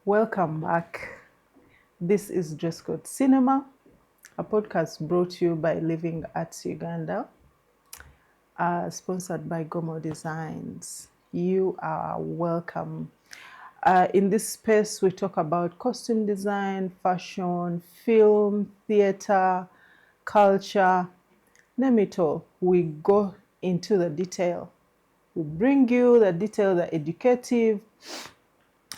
Welcome back. This is Dress Code Cinema, a podcast brought to you by Living Arts Uganda, sponsored by Gomo Designs. You are welcome. In this space, we talk about costume design, fashion, film, theater, culture, name it all. We go into the detail. We bring you the detail, the educative,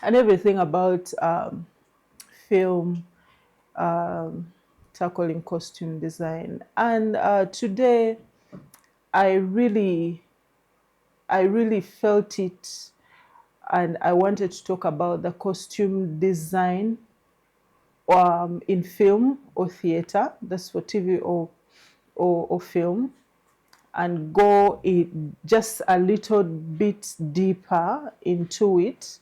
and everything about film, tackling costume design. And today, I really felt it, and I wanted to talk about the costume design in film or theater. That's for TV or film, and go just a little bit deeper into it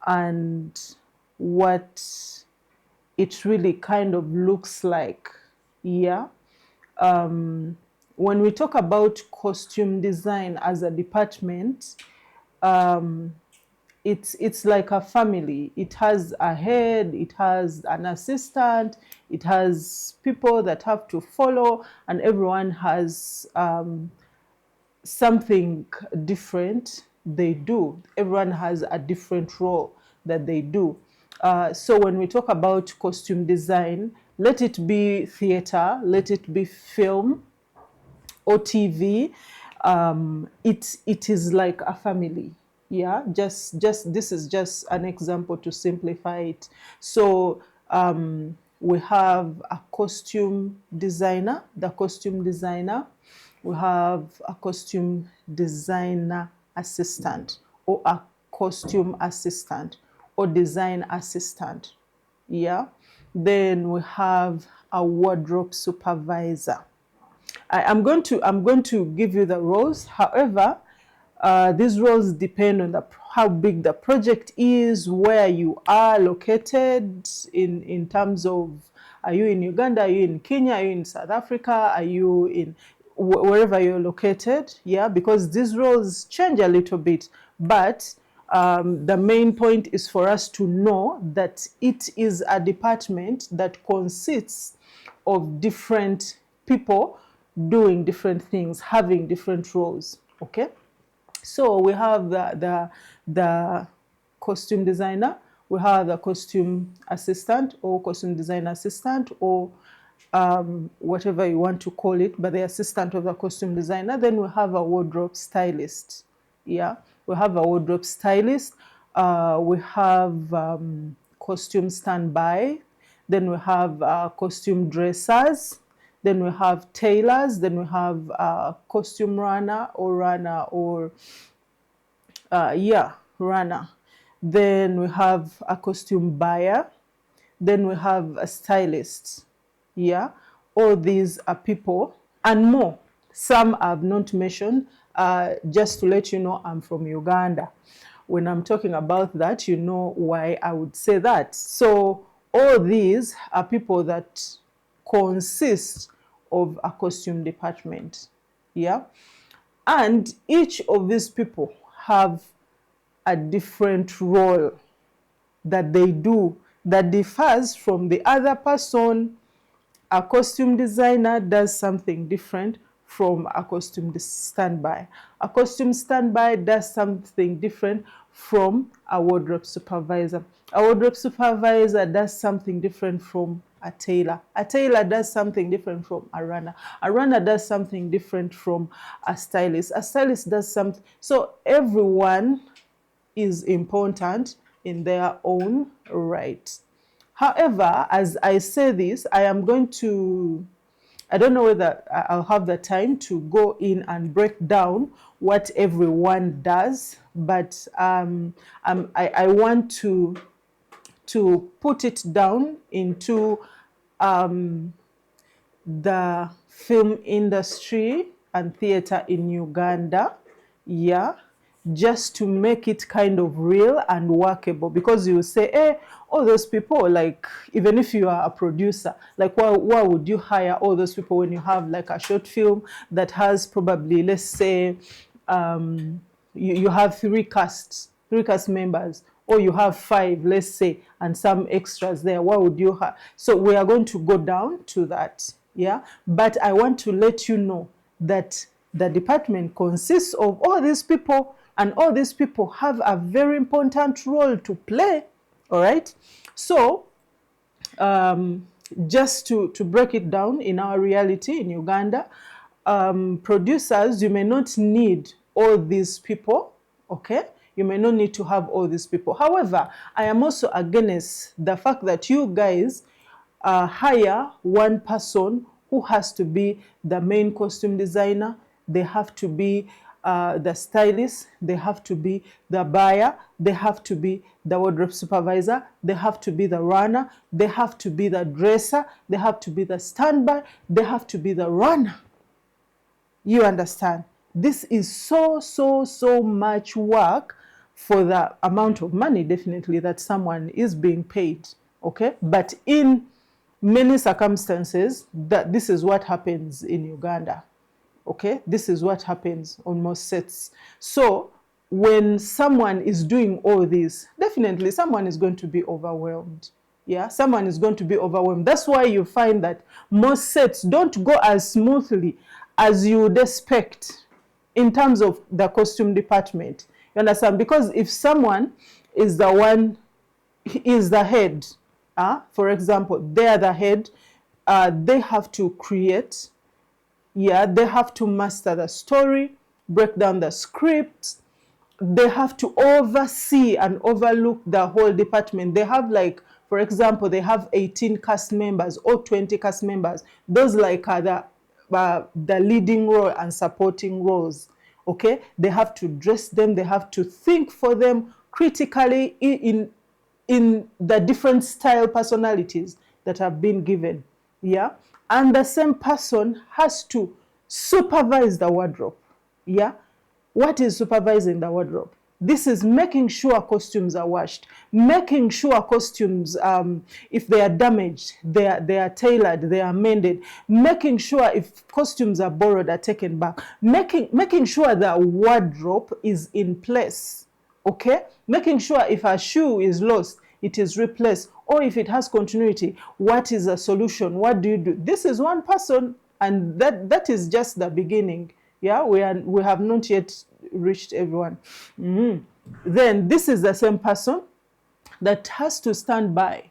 and what it really kind of looks like. Yeah. When we talk about costume design as a department, um, it's like a family. It has a head, it has an assistant, it has people that have to follow, and everyone has something different they do. Everyone has a different role that they do. So when we talk about costume design, let it be theater, let it be film or TV, it is like a family. Yeah, just this is just an example to simplify it. So we have a costume designer, the costume designer. We have a costume designer assistant, or a costume assistant, or design assistant. Yeah. Then we have a wardrobe supervisor. I'm going to give you the roles. However, these roles depend on how big the project is, where you are located in terms of, are you in Uganda, are you in Kenya, are you in South Africa, are you in wherever you're located. Yeah, because these roles change a little bit, but the main point is for us to know that it is a department that consists of different people doing different things, having different roles. Okay, so we have the costume designer, we have the costume assistant or costume design assistant, or whatever you want to call it, but the assistant of the costume designer. Then we have a wardrobe stylist. Yeah, we have a wardrobe stylist. We have costume standby. Then we have costume dressers. Then we have tailors. Then we have costume runner, runner. Then we have a costume buyer. Then we have a stylist. Yeah, all these are people and more. Some I've not mentioned. Just to let you know, I'm from Uganda. When I'm talking about that, you know why I would say that. So all these are people that consist of a costume department. Yeah, and each of these people have a different role that they do that differs from the other person. A costume designer does something different from a costume standby. A costume standby does something different from a wardrobe supervisor. A wardrobe supervisor does something different from a tailor. A tailor does something different from a runner. A runner does something different from a stylist. A stylist does something. So everyone is important in their own right. However, as I say this, I am going to, I don't know whether I'll have the time to go in and break down what everyone does, but I want to put it down into the film industry and theater in Uganda. Yeah, just to make it kind of real and workable, because you say, hey, all those people, like, even if you are a producer, like, why would you hire all those people when you have like a short film that has probably, let's say, you have 3 casts cast members, or you have 5, let's say, and some extras there, what would you have? So we are going to go down to that, yeah? But I want to let you know that the department consists of all these people, and all these people have a very important role to play, all right? So just to break it down in our reality in Uganda, producers, you may not need all these people, okay? You may not need to have all these people. However, I am also against the fact that you guys hire one person who has to be the main costume designer. They have to be the stylist, they have to be the buyer, they have to be the wardrobe supervisor, they have to be the runner, they have to be the dresser, they have to be the standby, they have to be the runner. You understand? This is so much work for the amount of money, definitely, that someone is being paid, okay? But in many circumstances, that this is what happens in Uganda, okay? This is what happens on most sets. So when someone is doing all this, definitely someone is going to be overwhelmed. Yeah, someone is going to be overwhelmed. That's why you find that most sets don't go as smoothly as you would expect in terms of the costume department. You understand? Because if someone is the one, is the head, for example, they are the head, they have to create, yeah, they have to master the story, break down the script, they have to oversee and overlook the whole department. They have, like, for example, they have 18 cast members or 20 cast members. Those like are the leading role and supporting roles, okay? They have to dress them, they have to think for them critically in the different style personalities that have been given, yeah? And the same person has to supervise the wardrobe, yeah? What is supervising the wardrobe? This is making sure costumes are washed, making sure costumes, if they are damaged, they are tailored, they are mended, making sure if costumes are borrowed, are taken back, making sure the wardrobe is in place, okay? Making sure if a shoe is lost, it is replaced, or if it has continuity, what is a solution? What do you do? This is one person, and that is just the beginning. Yeah, we have not yet reached everyone. Then this is the same person that has to stand by.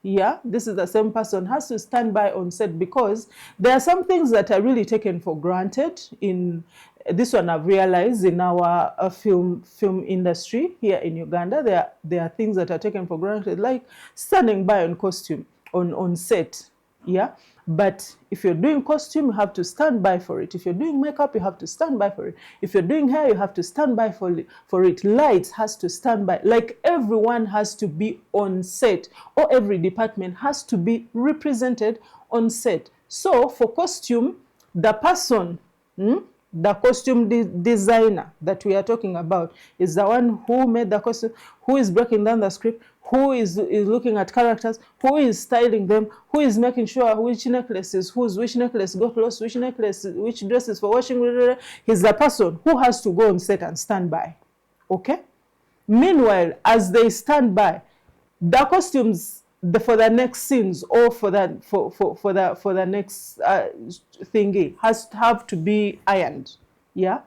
Yeah, this is the same person has to stand by on set, because there are some things that are really taken for granted in this one. I've realized in our film industry here in Uganda, there are things that are taken for granted, like standing by on costume on set. Yeah, but if you're doing costume, you have to stand by for it. If you're doing makeup, you have to stand by for it. If you're doing hair, you have to stand by for it. Lights has to stand by. Like, everyone has to be on set, or every department has to be represented on set. So for costume, the person, the costume designer that we are talking about, is the one who made the costume, who is breaking down the script, who is looking at characters, who is styling them, who is making sure which necklaces, which necklace go close, which necklace, which dresses for washing. He's the person who has to go on set and stand by, okay? Meanwhile, as they stand by, the costumes for the next scenes, or for the next thingy, have to be ironed, yeah,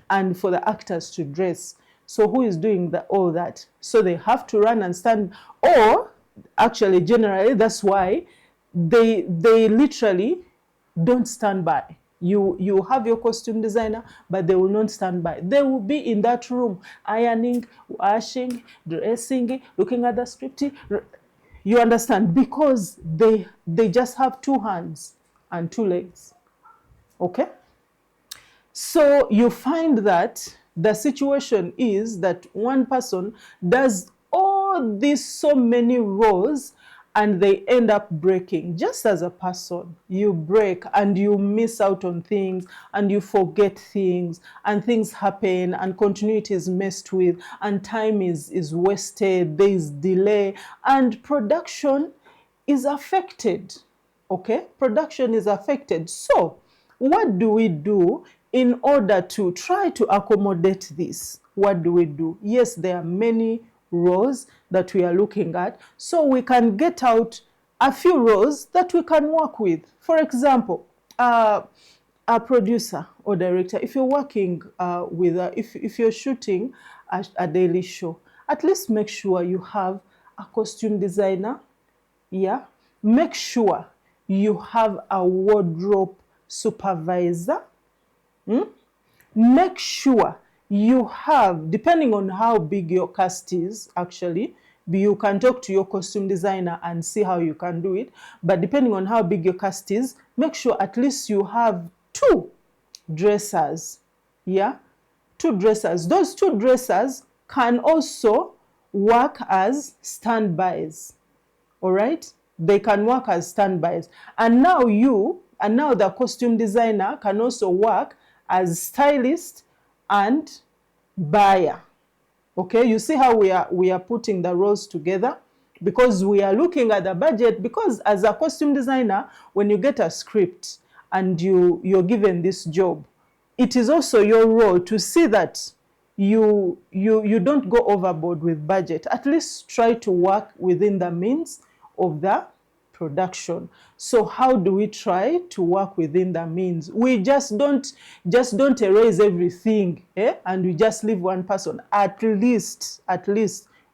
and for the actors to dress. So who is doing all that? So they have to run and stand, or actually, generally, that's why they literally don't stand by. You have your costume designer, but they will not stand by. They will be in that room, ironing, washing, dressing, looking at the script. You understand? Because they just have 2 hands and 2 legs, okay? So you find that the situation is that one person does all these so many roles, and they end up breaking. Just as a person, you break and you miss out on things, and you forget things, and things happen, and continuity is messed with, and time is wasted, there is delay, and production is affected, okay? Production is affected. So what do we do in order to try to accommodate this, what do? Yes, there are many roles that we are looking at, so we can get out a few roles that we can work with. For example, a producer or director, if you're working if you're shooting a daily show, at least make sure you have a costume designer. Yeah, make sure you have a wardrobe supervisor. Make sure you have, depending on how big your cast is, actually, you can talk to your costume designer and see how you can do it. But depending on how big your cast is, make sure at least you have 2 dressers. Yeah, 2 dressers. Those 2 dressers can also work as standbys. All right, they can work as standbys. And now the costume designer can also work as stylist and buyer. Okay, you see how we are putting the roles together, because we are looking at the budget. Because as a costume designer, when you get a script and you're given this job, it is also your role to see that you don't go overboard with budget. At least try to work within the means of the production. So how do we try to work within the means? We just don't erase everything, and we just leave one person. At least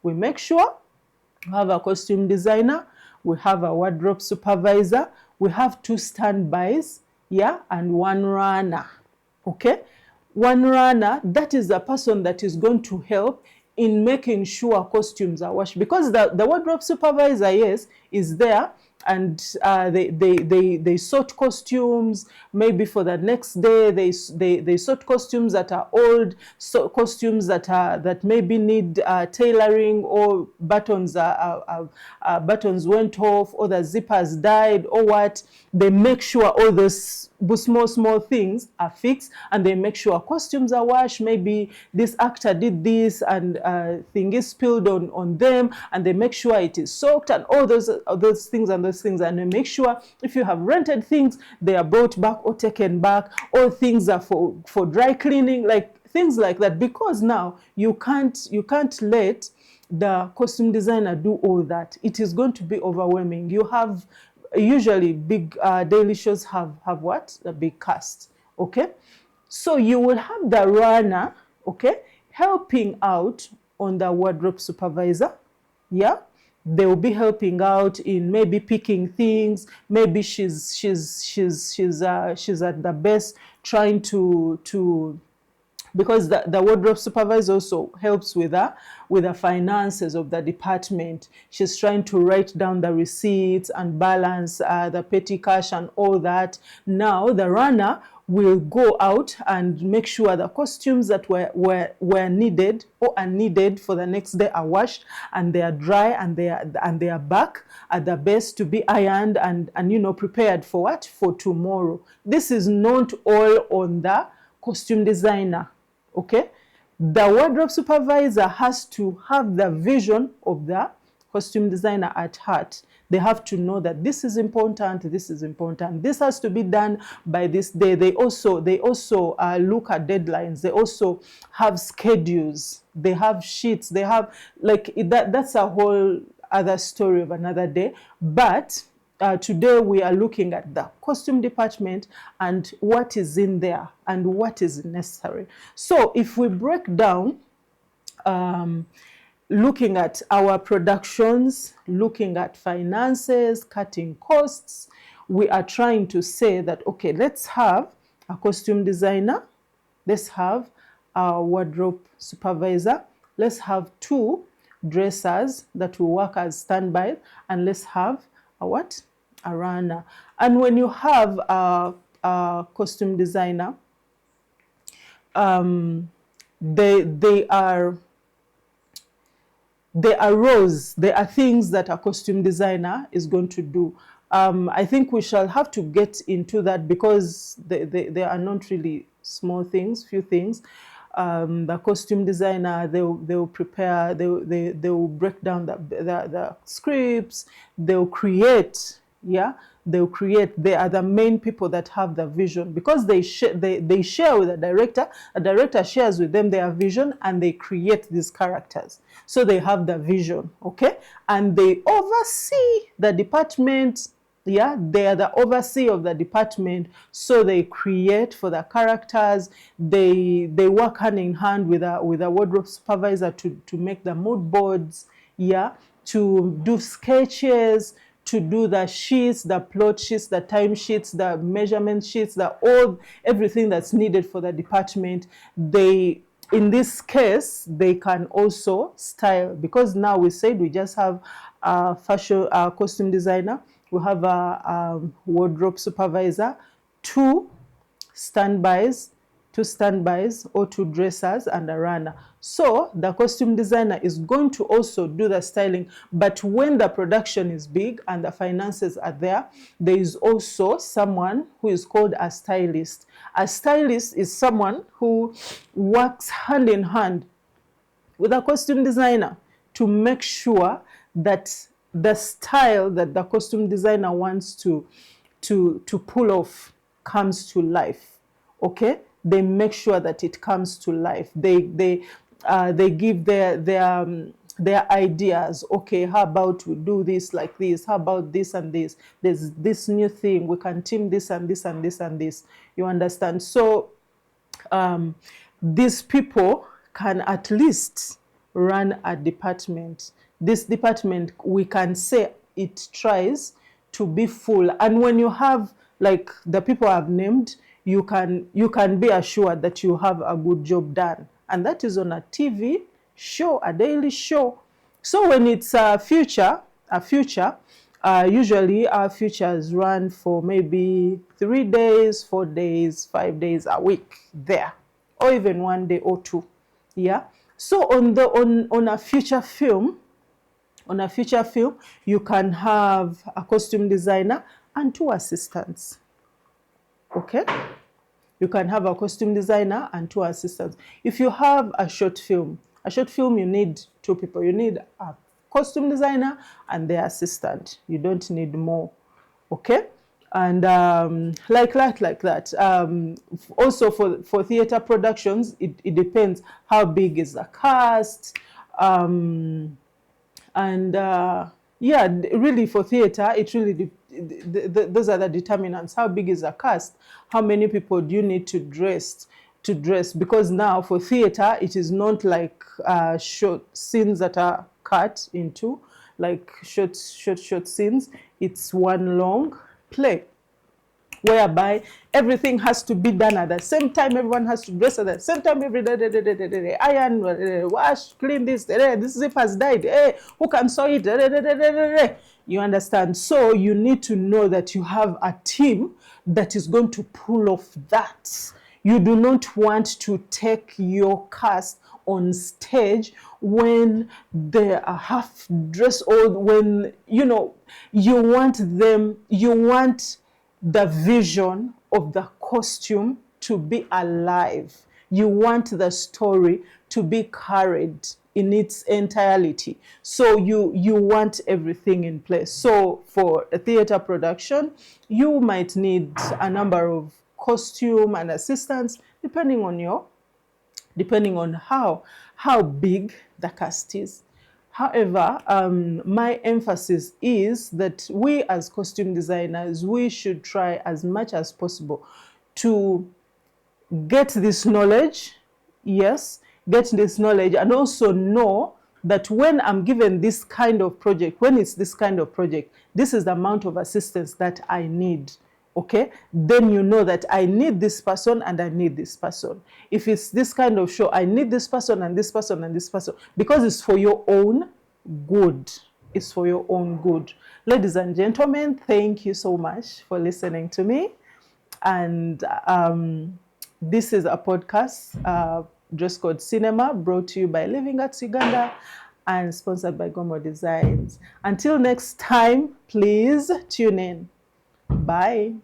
we make sure we have a costume designer, we have a wardrobe supervisor, we have 2 standbys, yeah, and 1 runner. Okay, 1 runner, that is the person that is going to help in making sure costumes are washed, because the wardrobe supervisor, yes, is there, and they sort costumes. Maybe for the next day they sort costumes that are old, so costumes that maybe need tailoring, or buttons buttons went off, or the zippers died, or what. They make sure all those small things are fixed, and they make sure costumes are washed. Maybe this actor did this and thing is spilled on them, and they make sure it is soaked, and all those things, and they make sure if you have rented things, they are brought back or taken back, or things are for dry cleaning, like things like that. Because now you can't let the costume designer do all that. It is going to be overwhelming. You have usually big daily shows have what? A big cast. Okay, so you will have the runner, okay, helping out on the wardrobe supervisor. Yeah, they will be helping out in maybe picking things. Maybe she's at the best trying to because the wardrobe supervisor also helps with the finances of the department. She's trying to write down the receipts and balance the petty cash and all that. Now the runner will go out and make sure the costumes that were needed or are needed for the next day are washed, and they are dry, and they are back at the best to be ironed and prepared for what? For tomorrow. This is not all on the costume designer. Okay, the wardrobe supervisor has to have the vision of the costume designer at heart. They have to know that this is important, this has to be done by this day. They also look at deadlines. They also have schedules. They have sheets. They have that's a whole other story of another day. But today we are looking at the costume department and what is in there and what is necessary. So if we break down, looking at our productions, looking at finances, cutting costs, we are trying to say that, okay, let's have a costume designer, let's have a wardrobe supervisor, let's have 2 dressers that will work as standby, and let's have a what? A runner. And when you have a costume designer, they are roles, they are things that a costume designer is going to do. I think we shall have to get into that, because they are not really small things, few things. The costume designer, they will prepare, they will break down the scripts, they will create, yeah, they'll create. They are the main people that have the vision, because they share with the director. A director shares with them their vision, and they create these characters. So they have the vision, okay? And they oversee the department. Yeah, they are the overseer of the department. So they create for the characters. They work hand in hand with a wardrobe supervisor to make the mood boards. Yeah, to do sketches, to do the sheets, the plot sheets, the time sheets, the measurement sheets, everything that's needed for the department. In this case, they can also style, because now we said we just have a costume designer, we have a wardrobe supervisor, two standbys or two dressers and a runner. So the costume designer is going to also do the styling, but when the production is big and the finances are there, there is also someone who is called a stylist. A stylist is someone who works hand in hand with a costume designer to make sure that the style that the costume designer wants to pull off comes to life. Okay, they make sure that it comes to life. They give their ideas. Okay, how about we do this like this? How about this and this? There's this new thing. We can team this and this and this and this. You understand? So these people can at least run a department. This department, we can say it tries to be full. And when you have like the people I've named, you can be assured that you have a good job done. And that is on a TV show, a daily show. So when it's a future, usually our futures run for maybe 3 days, 4 days, 5 days, a week there, or even 1 day or 2. Yeah. So on a feature film, you can have a costume designer and 2 assistants. Okay? You can have a costume designer and 2 assistants. If you have a short film, you need 2 people. You need a costume designer and their assistant. You don't need more. Okay? And like that. Also for theater productions, it depends how big is the cast. Yeah, really for theater, it really those are the determinants. How big is the cast? How many people do you need to dress? Because now for theater, it is not like short scenes that are cut into, like short scenes. It's one long play, whereby everything has to be done at the same time. Everyone has to dress at the same time. Every day, iron, wash, clean this. This zip has died. Who can sew it? You understand? So you need to know that you have a team that is going to pull off that. You do not want to take your cast on stage when they are half dressed, or when you want the vision of the costume to be alive. You want the story to be carried in its entirety. So you want everything in place. So for a theater production, you might need a number of costume and assistants depending on how big the cast is. However, my emphasis is that we as costume designers, we should try as much as possible to get this knowledge, and also know that when I'm given this kind of project, this is the amount of assistance that I need. Okay, then you know that I need this person and I need this person. If it's this kind of show, I need this person and this person and this person, because it's for your own good. It's for your own good. Ladies and gentlemen, thank you so much for listening to me. And this is a podcast, Dress Code Cinema, brought to you by Living Arts Uganda and sponsored by Gomo Designs. Until next time, please tune in. Bye.